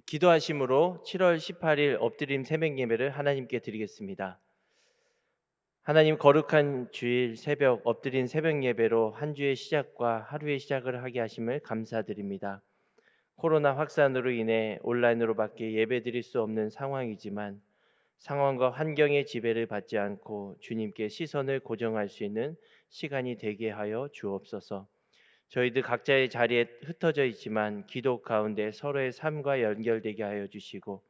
기도하심으로 7월 18일 엎드림 새벽 예배를 하나님께 드리겠습니다. 하나님, 거룩한 주일 새벽 엎드린 새벽 예배로 한 주의 시작과 하루의 시작을 하게 하심을 감사드립니다. 코로나 확산으로 인해 온라인으로밖에 예배드릴 수 없는 상황이지만 상황과 환경의 지배를 받지 않고 주님께 시선을 고정할 수 있는 시간이 되게 하여 주옵소서. 저희들 각자의 자리에 흩어져 있지만 기도 가운데 서로의 삶과 연결되게 하여 주시고,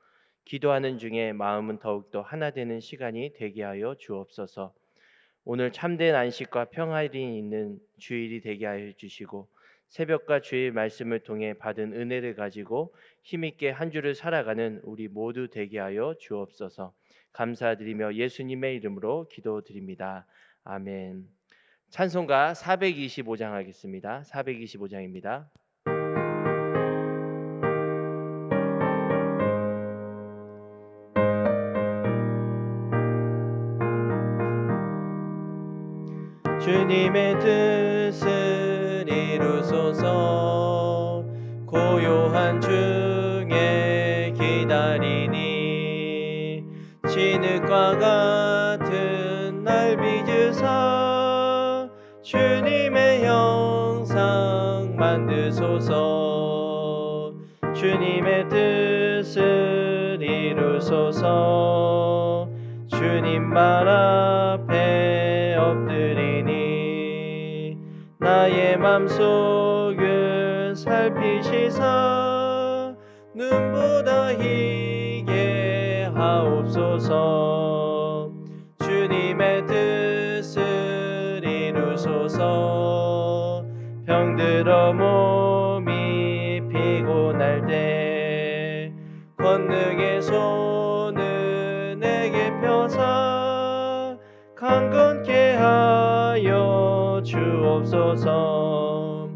기도하는 중에 마음은 더욱더 하나 되는 시간이 되게 하여 주옵소서. 오늘 참된 안식과 평안이 있는 주일이 되게 하여 주시고, 새벽과 주일 말씀을 통해 받은 은혜를 가지고 힘있게 한 주를 살아가는 우리 모두 되게 하여 주옵소서. 감사드리며 예수님의 이름으로 기도드립니다. 아멘. 찬송가 425장 하겠습니다. 425장입니다. 주님의 뜻을 이루소서. 고요한 중에 기다리니 진흙과 같은 날 빚으사 주님의 형상 만드소서. 주님의 뜻을 이루소서. 주님 말 앞에 엎드리니 나의 맘속을 살피시사 눈보다 희게 하옵소서. 주님의 뜻을 이루소서. 병들어 몸이 피곤할 때 권능의 손을 내게 펴사 강건케 하여 주옵소서.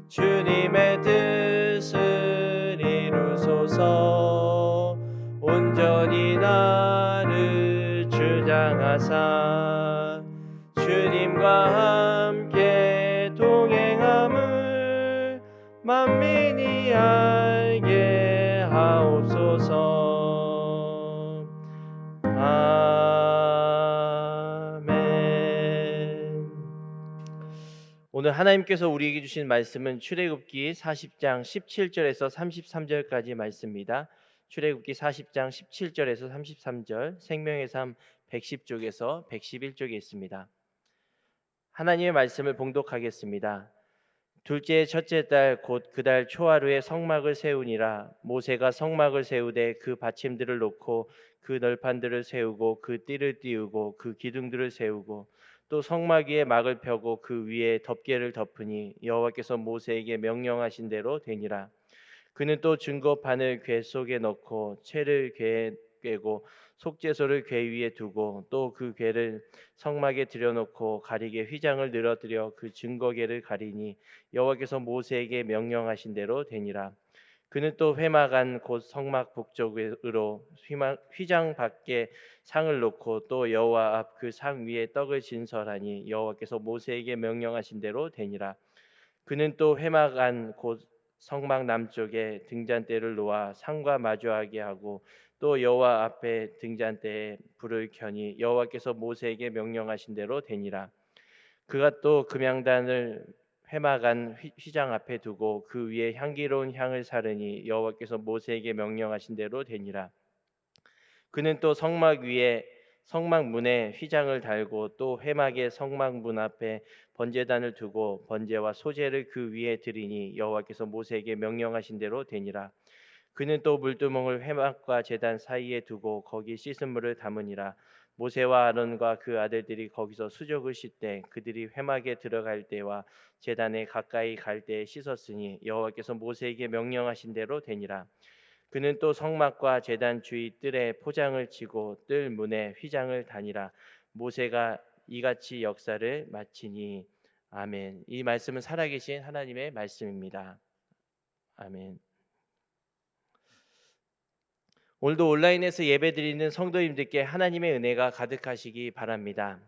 주님의 뜻을 이루소서. 온전히 나를 주장하사 주님과 함께 동행함을 만민이 알게 하옵소서. 아멘. 오늘 하나님께서 우리에게 주신 말씀은 출애굽기 40장 17절에서 33절까지 말씀입니다. 출애굽기 40장 17절에서 33절, 생명의 삶 110쪽에서 111쪽에 있습니다. 하나님의 말씀을 봉독하겠습니다. 둘째 첫째 달 곧 그 달 초하루에 성막을 세우니라. 모세가 성막을 세우되 그 받침들을 놓고 그 널판들을 세우고 그 띠를 띄우고 그 기둥들을 세우고 또 성막 위에 막을 펴고 그 위에 덮개를 덮으니 여호와께서 모세에게 명령하신 대로 되니라. 그는 또 증거판을 궤 속에 넣고 채를 궤에 꿰고 속죄소를 궤 위에 두고 또 그 궤를 성막에 들여놓고 가리개 휘장을 늘어뜨려 그 증거궤를 가리니 여호와께서 모세에게 명령하신 대로 되니라. 그는 또 회막 안 곧 성막 북쪽으로 휘장 밖에 상을 놓고 또 여호와 앞 그 상 위에 떡을 진설하니 여호와께서 모세에게 명령하신 대로 되니라. 그는 또 회막 안 곧 성막 남쪽에 등잔대를 놓아 상과 마주하게 하고 또 여호와 앞에 등잔대에 불을 켜니 여호와께서 모세에게 명령하신 대로 되니라. 그가 또 금양단을 회막 안 휘장 앞에 두고 그 위에 향기로운 향을 사르니 여호와께서 모세에게 명령하신 대로 되니라. 그는 또 성막 위에 성막 문에 휘장을 달고 또 회막의 성막 문 앞에 번제단을 두고 번제와 소제를 그 위에 드리니 여호와께서 모세에게 명령하신 대로 되니라. 그는 또 물두멍을 회막과 제단 사이에 두고 거기 씻은 물을 담으니라. 모세와 아론과 그 아들들이 거기서 수족을 씻되 그들이 회막에 들어갈 때와 제단에 가까이 갈 때에 씻었으니 여호와께서 모세에게 명령하신 대로 되니라. 그는 또 성막과 제단 주위 뜰에 포장을 치고 뜰 문에 휘장을 다니라. 모세가 이같이 역사를 마치니. 아멘. 이 말씀은 살아계신 하나님의 말씀입니다. 아멘. 오늘도 온라인에서 예배드리는 성도님들께 하나님의 은혜가 가득하시기 바랍니다.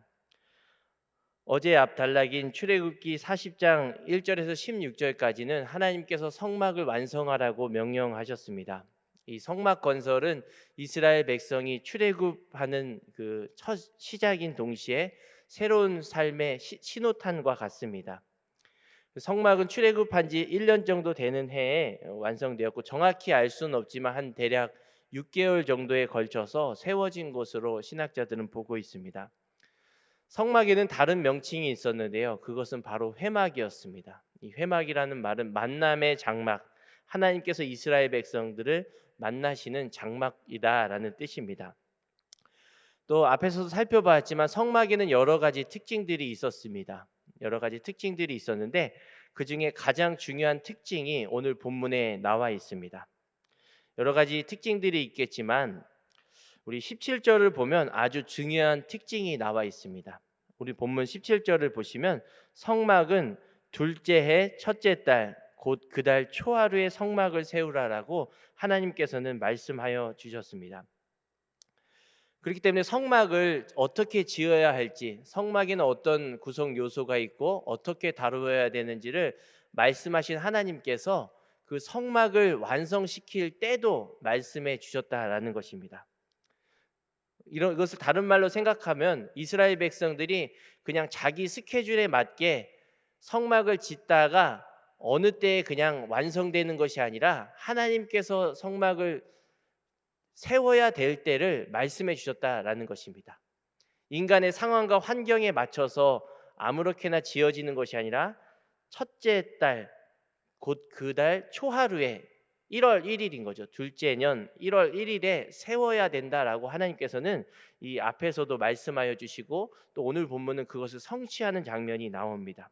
어제 앞 단락인 출애굽기 40장 1절에서 16절까지는 하나님께서 성막을 완성하라고 명령하셨습니다. 이 성막 건설은 이스라엘 백성이 출애굽하는 그 첫 시작인 동시에 새로운 삶의 신호탄과 같습니다. 성막은 출애굽한 지 1년 정도 되는 해에 완성되었고, 정확히 알 수는 없지만 한 대략 6개월 정도에 걸쳐서 세워진 것으로 신학자들은 보고 있습니다. 성막에는 다른 명칭이 있었는데요. 그것은 바로 회막이었습니다. 이 회막이라는 말은 만남의 장막, 하나님께서 이스라엘 백성들을 만나시는 장막이다라는 뜻입니다. 또 앞에서도 살펴봤지만 성막에는 여러 가지 특징들이 있었습니다. 여러 가지 특징들이 있었는데 그 중에 가장 중요한 특징이 오늘 본문에 나와 있습니다. 여러 가지 특징들이 있겠지만 우리 17절을 보면 아주 중요한 특징이 나와 있습니다. 우리 본문 17절을 보시면 성막은 둘째 해 첫째 달 곧 그 달 초하루에 성막을 세우라라고 하나님께서는 말씀하여 주셨습니다. 그렇기 때문에 성막을 어떻게 지어야 할지, 성막에는 어떤 구성 요소가 있고 어떻게 다루어야 되는지를 말씀하신 하나님께서 그 성막을 완성시킬 때도 말씀해 주셨다라는 것입니다. 이것을 다른 말로 생각하면 이스라엘 백성들이 그냥 자기 스케줄에 맞게 성막을 짓다가 어느 때에 그냥 완성되는 것이 아니라 하나님께서 성막을 세워야 될 때를 말씀해 주셨다라는 것입니다. 인간의 상황과 환경에 맞춰서 아무렇게나 지어지는 것이 아니라 첫째 달 곧 그 달 초하루에 1월 1일인 거죠. 둘째 년 1월 1일에 세워야 된다라고 하나님께서는 이 앞에서도 말씀하여 주시고 또 오늘 본문은 그것을 성취하는 장면이 나옵니다.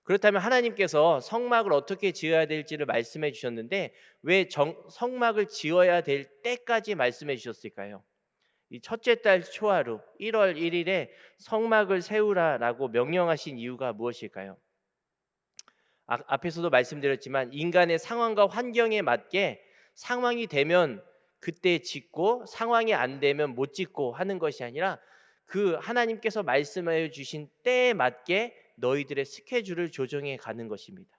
그렇다면 하나님께서 성막을 어떻게 지어야 될지를 말씀해 주셨는데 왜 성막을 지어야 될 때까지 말씀해 주셨을까요? 이 첫째 달 초하루 1월 1일에 성막을 세우라라고 명령하신 이유가 무엇일까요? 앞에서도 말씀드렸지만 인간의 상황과 환경에 맞게 상황이 되면 그때 짓고 상황이 안 되면 못 짓고 하는 것이 아니라 그 하나님께서 말씀하여 주신 때에 맞게 너희들의 스케줄을 조정해 가는 것입니다.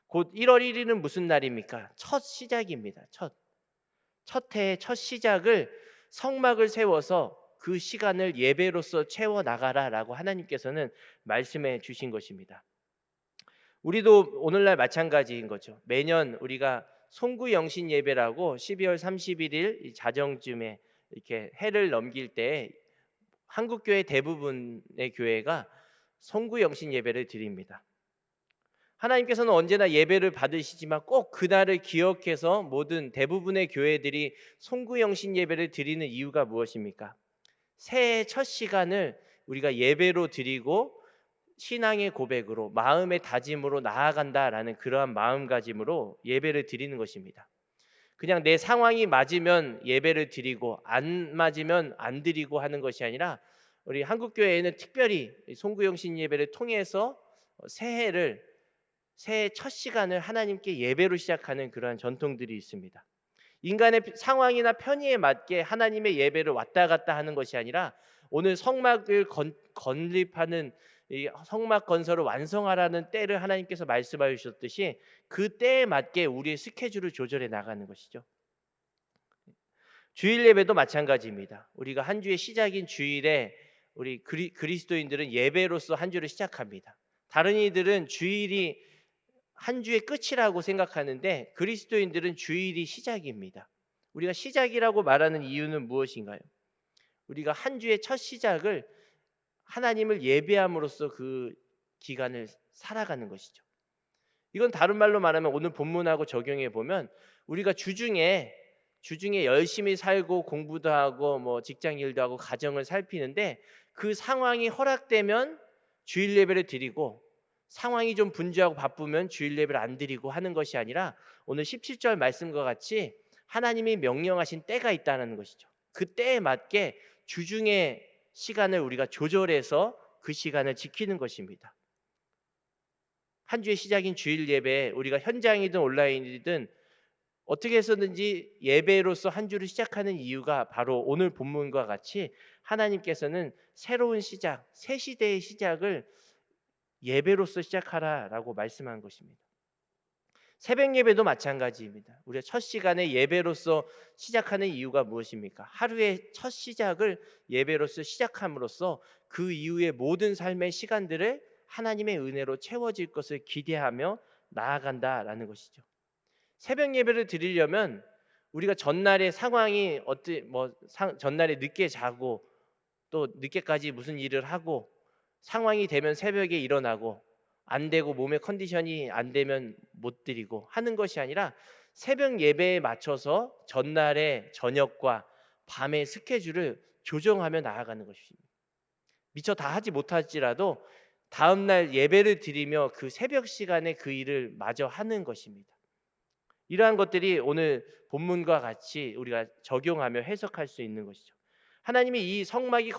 곧 1월 1일은 무슨 날입니까? 첫 시작입니다. 첫 해의 첫 시작을 성막을 세워서 그 시간을 예배로서 채워 나가라라고 하나님께서는 말씀해 주신 것입니다. 우리도 오늘날 마찬가지인 거죠. 매년 우리가 송구영신 예배라고 12월 31일 자정쯤에 이렇게 해를 넘길 때 한국 교회 대부분의 교회가 송구영신 예배를 드립니다. 하나님께서는 언제나 예배를 받으시지만 꼭 그날을 기억해서 모든 대부분의 교회들이 송구영신 예배를 드리는 이유가 무엇입니까? 새해의 첫 시간을 우리가 예배로 드리고 신앙의 고백으로 마음의 다짐으로 나아간다라는 그러한 마음가짐으로 예배를 드리는 것입니다. 그냥 내 상황이 맞으면 예배를 드리고 안 맞으면 안 드리고 하는 것이 아니라 우리 한국교회에는 특별히 송구영신 예배를 통해서 새해 첫 시간을 하나님께 예배로 시작하는 그러한 전통들이 있습니다. 인간의 상황이나 편의에 맞게 하나님의 예배를 왔다 갔다 하는 것이 아니라 오늘 성막을 건립하는 이 성막 건설을 완성하라는 때를 하나님께서 말씀하여 주셨듯이 그 때에 맞게 우리의 스케줄을 조절해 나가는 것이죠. 주일 예배도 마찬가지입니다. 우리가 한 주의 시작인 주일에 우리 그리스도인들은 예배로서 한 주를 시작합니다. 다른 이들은 주일이 한 주의 끝이라고 생각하는데 그리스도인들은 주일이 시작입니다. 우리가 시작이라고 말하는 이유는 무엇인가요? 우리가 한 주의 첫 시작을 하나님을 예배함으로써 그 기간을 살아가는 것이죠. 이건 다른 말로 말하면 오늘 본문하고 적용해 보면 우리가 주중에 열심히 살고 공부도 하고 뭐 직장 일도 하고 가정을 살피는데 그 상황이 허락되면 주일 예배를 드리고 상황이 좀 분주하고 바쁘면 주일 예배를 안 드리고 하는 것이 아니라 오늘 17절 말씀과 같이 하나님이 명령하신 때가 있다는 것이죠. 그 때에 맞게 주중에 시간을 우리가 조절해서 그 시간을 지키는 것입니다. 한 주의 시작인 주일 예배에 우리가 현장이든 온라인이든 어떻게 해서든지 예배로서 한 주를 시작하는 이유가 바로 오늘 본문과 같이 하나님께서는 새로운 시작, 새 시대의 시작을 예배로서 시작하라라고 말씀한 것입니다. 새벽 예배도 마찬가지입니다. 우리가 첫 시간에 예배로서 시작하는 이유가 무엇입니까? 하루의 첫 시작을 예배로서 시작함으로써 그 이후의 모든 삶의 시간들을 하나님의 은혜로 채워질 것을 기대하며 나아간다라는 것이죠. 새벽 예배를 드리려면 우리가 전날의 상황이 전날에 늦게 자고 또 늦게까지 무슨 일을 하고 상황이 되면 새벽에 일어나고 안 되고 몸의 컨디션이 안 되면 못 드리고 하는 것이 아니라 새벽 예배에 맞춰서 전날의 저녁과 밤의 스케줄을 조정하며 나아가는 것입니다. 미처 다 하지 못할지라도 다음날 예배를 드리며 그 새벽 시간에 그 일을 마저 하는 것입니다. 이러한 것들이 오늘 본문과 같이 우리가 적용하며 해석할 수 있는 것이죠. 하나님이 이 성막이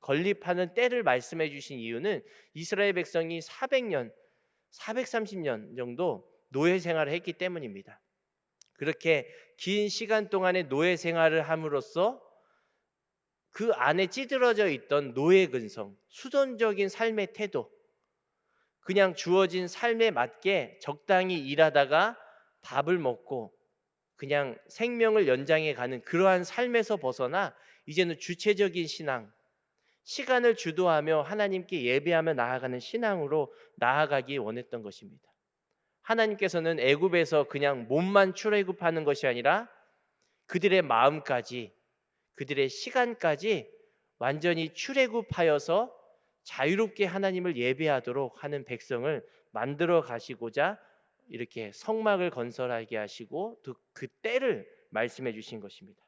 건립하는 때를 말씀해 주신 이유는 이스라엘 백성이 400년, 430년 정도 노예 생활을 했기 때문입니다. 그렇게 긴 시간 동안의 노예 생활을 함으로써 그 안에 찌들어져 있던 노예 근성, 수동적인 삶의 태도, 그냥 주어진 삶에 맞게 적당히 일하다가 밥을 먹고 그냥 생명을 연장해 가는 그러한 삶에서 벗어나 이제는 주체적인 신앙, 시간을 주도하며 하나님께 예배하며 나아가는 신앙으로 나아가기 원했던 것입니다. 하나님께서는 애굽에서 그냥 몸만 출애굽하는 것이 아니라 그들의 마음까지, 그들의 시간까지 완전히 출애굽하여서 자유롭게 하나님을 예배하도록 하는 백성을 만들어 가시고자 이렇게 성막을 건설하게 하시고 또 그 때를 말씀해 주신 것입니다.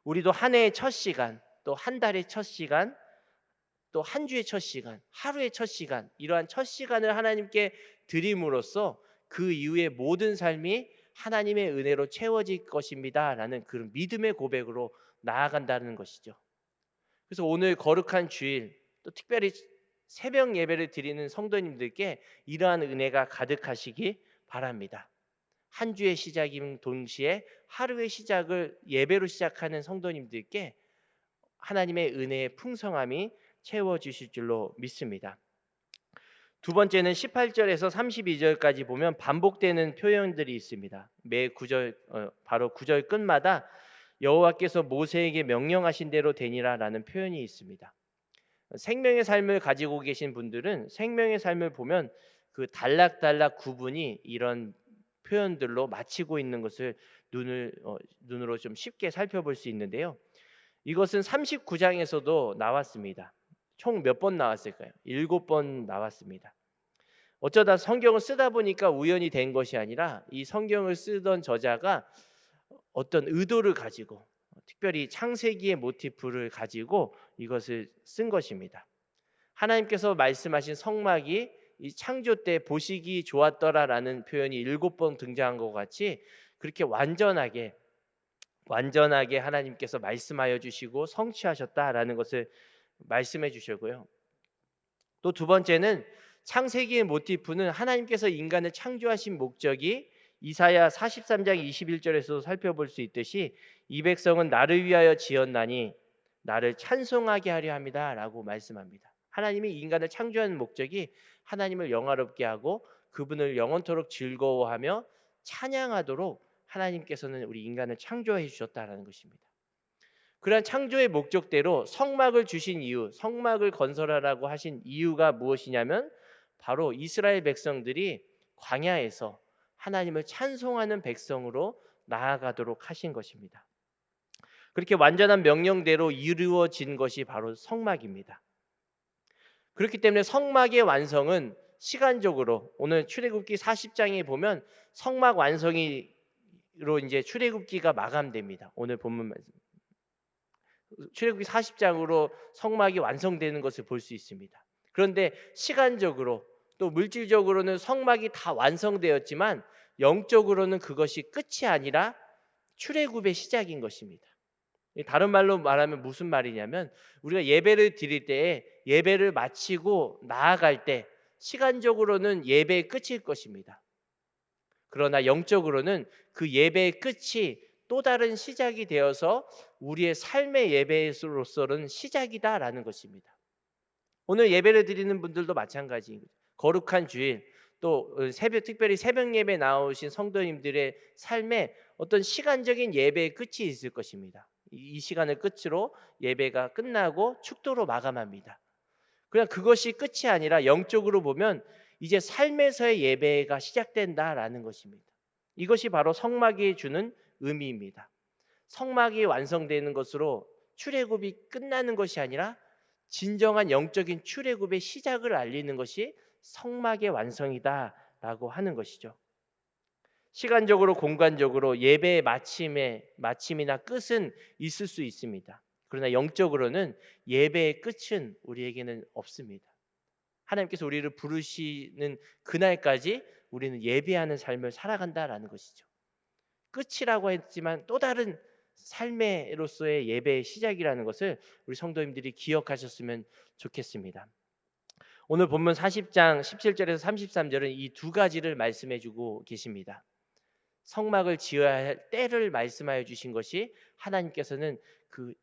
우리도 한 해의 첫 시간, 또 한 달의 첫 시간, 또 한 주의 첫 시간, 하루의 첫 시간, 이러한 첫 시간을 하나님께 드림으로써 그 이후의 모든 삶이 하나님의 은혜로 채워질 것입니다라는 그런 믿음의 고백으로 나아간다는 것이죠. 그래서 오늘 거룩한 주일, 또 특별히 새벽 예배를 드리는 성도님들께 이러한 은혜가 가득하시기 바랍니다. 한 주의 시작인 동시에 하루의 시작을 예배로 시작하는 성도님들께 하나님의 은혜의 풍성함이 채워주실 줄로 믿습니다. 두 번째는 18절에서 32절까지 보면 반복되는 표현들이 있습니다. 매 구절, 바로 구절 끝마다 여호와께서 모세에게 명령하신 대로 되니라라는 표현이 있습니다. 생명의 삶을 가지고 계신 분들은 생명의 삶을 보면 그 단락단락 구분이 이런 표현들로 마치고 있는 것을 눈으로 좀 쉽게 살펴볼 수 있는데요. 이것은 39장에서도 나왔습니다. 총 몇 번 나왔을까요? 7번 나왔습니다. 어쩌다 성경을 쓰다 보니까 우연히 된 것이 아니라 이 성경을 쓰던 저자가 어떤 의도를 가지고 특별히 창세기의 모티프를 가지고 이것을 쓴 것입니다. 하나님께서 말씀하신 성막이 이 창조 때 보시기 좋았더라라는 표현이 7번 등장한 것 같이 그렇게 완전하게 하나님께서 말씀하여 주시고 성취하셨다라는 것을 말씀해 주셨고요. 또 두 번째는 창세기의 모티프는 하나님께서 인간을 창조하신 목적이 이사야 43장 21절에서도 살펴볼 수 있듯이 이 백성은 나를 위하여 지었나니 나를 찬송하게 하려 합니다라고 말씀합니다. 하나님이 인간을 창조하는 목적이 하나님을 영화롭게 하고 그분을 영원토록 즐거워하며 찬양하도록 하나님께서는 우리 인간을 창조해 주셨다라는 것입니다. 그러한 창조의 목적대로 성막을 주신 이유, 성막을 건설하라고 하신 이유가 무엇이냐면 바로 이스라엘 백성들이 광야에서 하나님을 찬송하는 백성으로 나아가도록 하신 것입니다. 그렇게 완전한 명령대로 이루어진 것이 바로 성막입니다. 그렇기 때문에 성막의 완성은 시간적으로 오늘 출애굽기 40장에 보면 성막 완성으로 이제 출애굽기가 마감됩니다. 오늘 본문 말씀. 출애굽기 40장으로 성막이 완성되는 것을 볼 수 있습니다. 그런데 시간적으로 또 물질적으로는 성막이 다 완성되었지만 영적으로는 그것이 끝이 아니라 출애굽의 시작인 것입니다. 다른 말로 말하면 무슨 말이냐면 우리가 예배를 드릴 때에 예배를 마치고 나아갈 때 시간적으로는 예배의 끝일 것입니다. 그러나 영적으로는 그 예배의 끝이 또 다른 시작이 되어서 우리의 삶의 예배로서는 시작이다라는 것입니다. 오늘 예배를 드리는 분들도 마찬가지입니다. 거룩한 주일, 또 특별히 새벽 예배 나오신 성도님들의 삶에 어떤 시간적인 예배의 끝이 있을 것입니다. 이 시간을 끝으로 예배가 끝나고 축도로 마감합니다. 그냥 그것이 끝이 아니라 영적으로 보면 이제 삶에서의 예배가 시작된다라는 것입니다. 이것이 바로 성막이 주는 의미입니다. 성막이 완성되는 것으로 출애굽이 끝나는 것이 아니라 진정한 영적인 출애굽의 시작을 알리는 것이 성막의 완성이다라고 하는 것이죠. 시간적으로 공간적으로 예배의 마침이나 끝은 있을 수 있습니다. 그러나 영적으로는 예배의 끝은 우리에게는 없습니다. 하나님께서 우리를 부르시는 그날까지 우리는 예배하는 삶을 살아간다라는 것이죠. 끝이라고 했지만 또 다른 삶으로서의 예배의 시작이라는 것을 우리 성도님들이 기억하셨으면 좋겠습니다. 오늘 본문 40장 17절에서 33절은 이 두 가지를 말씀해 주고 계십니다. 성막을 지어야 할 때를 말씀하여 주신 것이 하나님께서는 그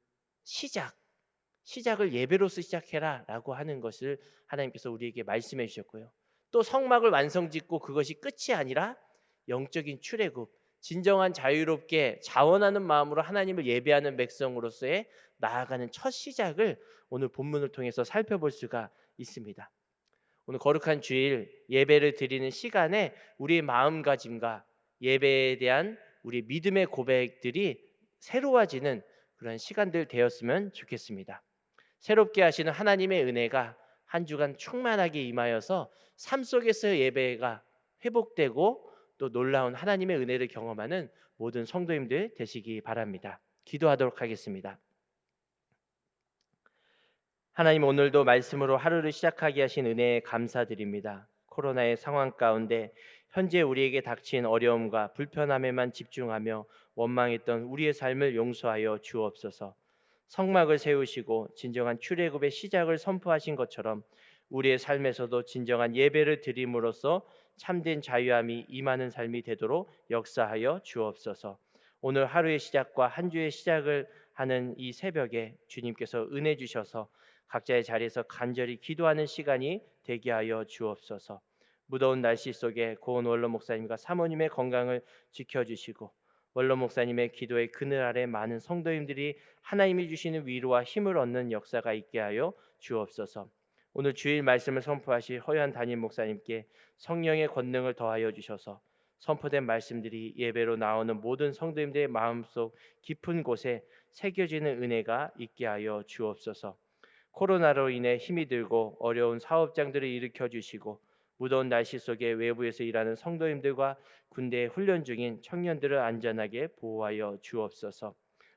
시작을 예배로서 시작해라 라고 하는 것을 하나님께서 우리에게 말씀해 주셨고요. 또 성막을 완성짓고 그것이 끝이 아니라 영적인 출애굽, 진정한 자유롭게 자원하는 마음으로 하나님을 예배하는 백성으로서의 나아가는 첫 시작을 오늘 본문을 통해서 살펴볼 수가 있습니다. 오늘 거룩한 주일 예배를 드리는 시간에 우리의 마음가짐과 예배에 대한 우리 믿음의 고백들이 새로워지는 그런 시간들 되었으면 좋겠습니다. 새롭게 하시는 하나님의 은혜가 한 주간 충만하게 임하여서 삶 속에서의 예배가 회복되고 또 놀라운 하나님의 은혜를 경험하는 모든 성도님들 되시기 바랍니다. 기도하도록 하겠습니다. 하나님, 오늘도 말씀으로 하루를 시작하게 하신 은혜에 감사드립니다. 코로나의 상황 가운데 현재 우리에게 닥친 어려움과 불편함에만 집중하며 원망했던 우리의 삶을 용서하여 주옵소서. 성막을 세우시고 진정한 출애굽의 시작을 선포하신 것처럼 우리의 삶에서도 진정한 예배를 드림으로써 참된 자유함이 임하는 삶이 되도록 역사하여 주옵소서. 오늘 하루의 시작과 한 주의 시작을 하는 이 새벽에 주님께서 은혜 주셔서 각자의 자리에서 간절히 기도하는 시간이 되게 하여 주옵소서. 무더운 날씨 속에 고은 원로 목사님과 사모님의 건강을 지켜주시고 원로 목사님의 기도의 그늘 아래 많은 성도님들이 하나님이 주시는 위로와 힘을 얻는 역사가 있게 하여 주옵소서. 오늘 주일 말씀을 선포하실 허연 담임 목사님께 성령의 권능을 더하여 주셔서 선포된 말씀들이 예배로 나오는 모든 성도님들의 마음속 깊은 곳에 새겨지는 은혜가 있게 하여 주옵소서. 코로나로 인해 힘이 들고 어려운 사업장들을 일으켜 주시고 무더운 날씨 속에 외부에서 일하는 성도님들과 군대에 훈련 중인 청년들을 안전하게 보호하여 주옵소서.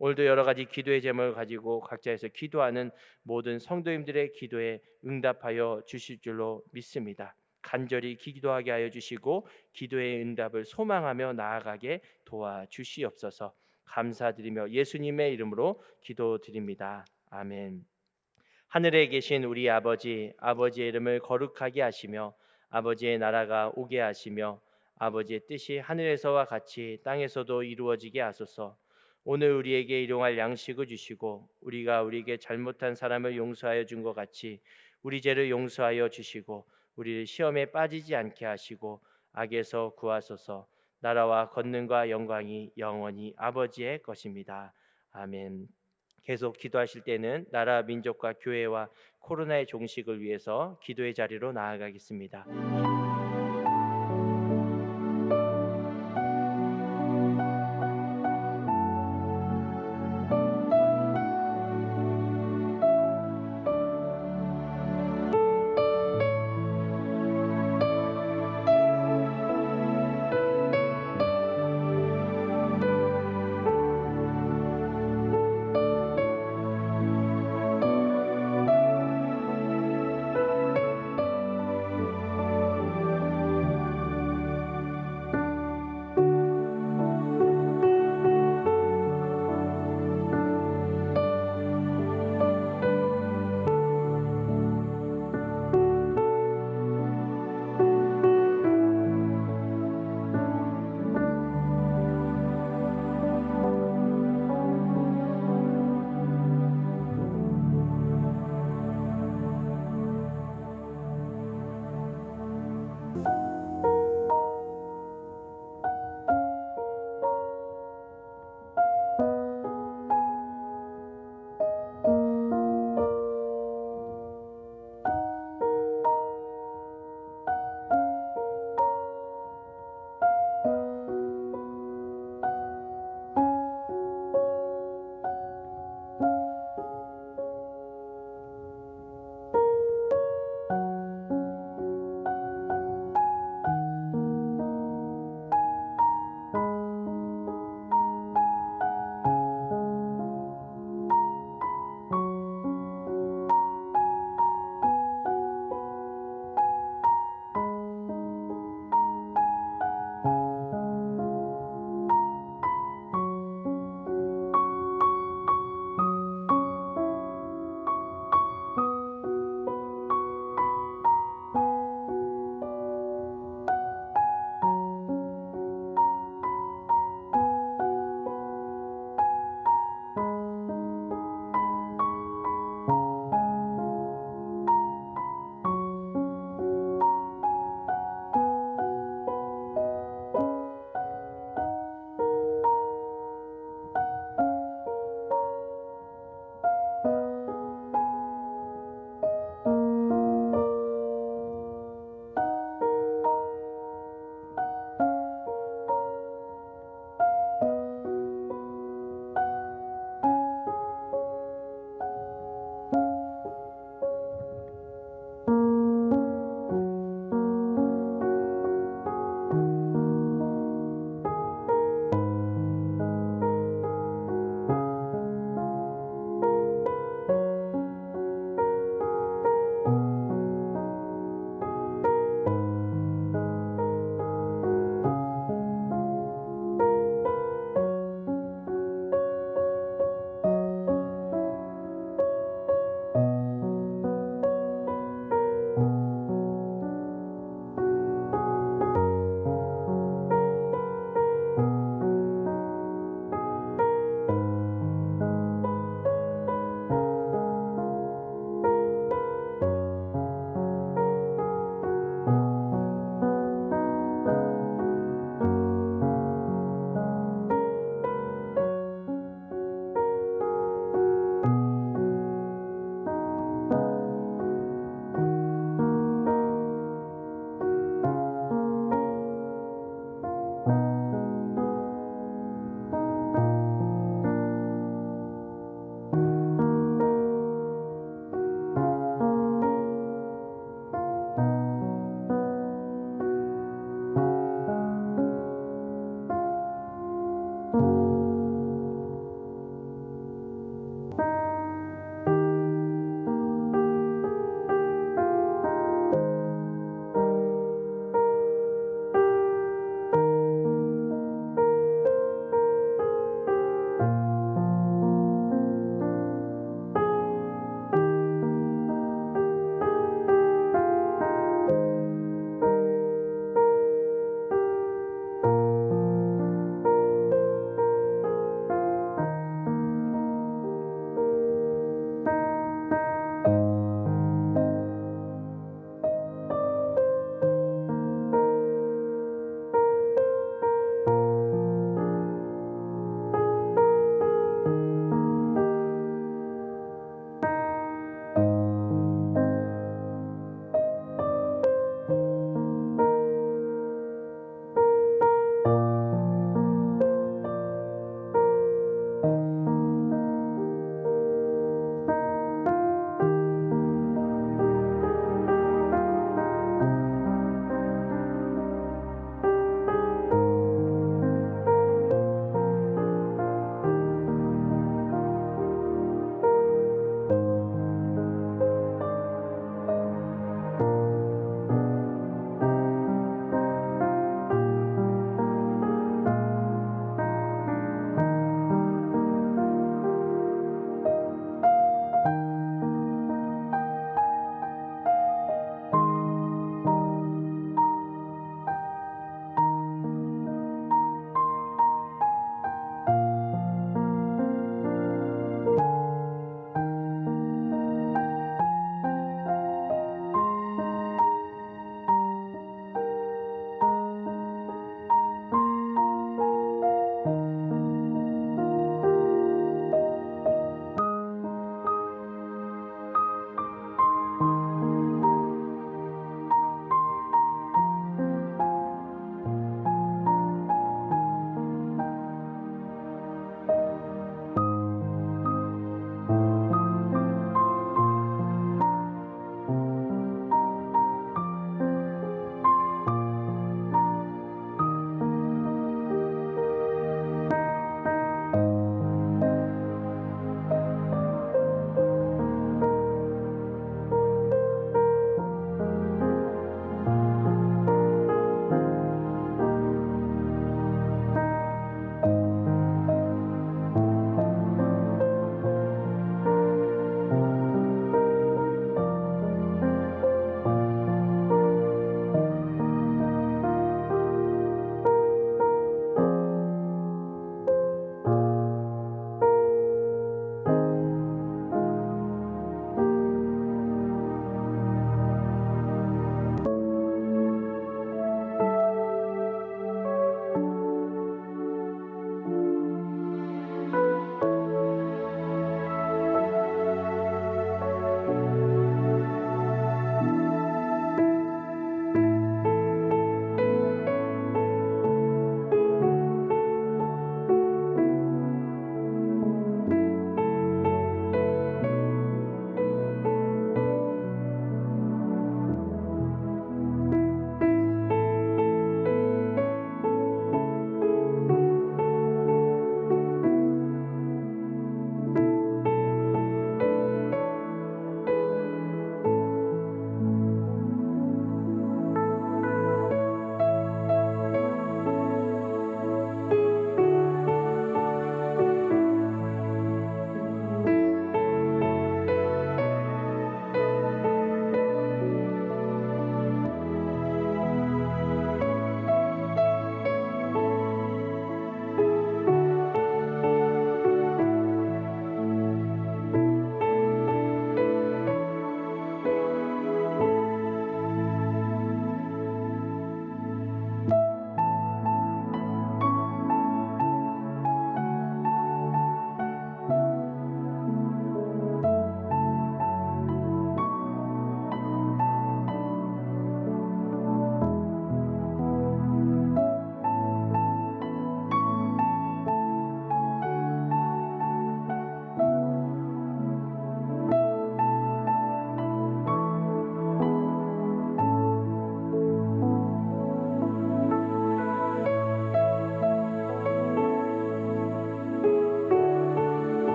오늘도 여러 가지 기도의 제목을 가지고 각자에서 기도하는 모든 성도님들의 기도에 응답하여 주실 줄로 믿습니다. 간절히 기도하게 하여 주시고 기도의 응답을 소망하며 나아가게 도와주시옵소서. 감사드리며 예수님의 이름으로 기도드립니다. 아멘. 하늘에 계신 우리 아버지의 이름을 거룩하게 하시며 아버지의 나라가 오게 하시며 아버지의 뜻이 하늘에서와 같이 땅에서도 이루어지게 하소서. 오늘 우리에게 일용할 양식을 주시고 우리가 우리에게 잘못한 사람을 용서하여 준 것 같이 우리 죄를 용서하여 주시고 우리를 시험에 빠지지 않게 하시고 악에서 구하소서. 나라와 권능과 영광이 영원히 아버지의 것입니다. 아멘. 계속 기도하실 때는 나라, 민족과 교회와 코로나의 종식을 위해서 기도의 자리로 나아가겠습니다.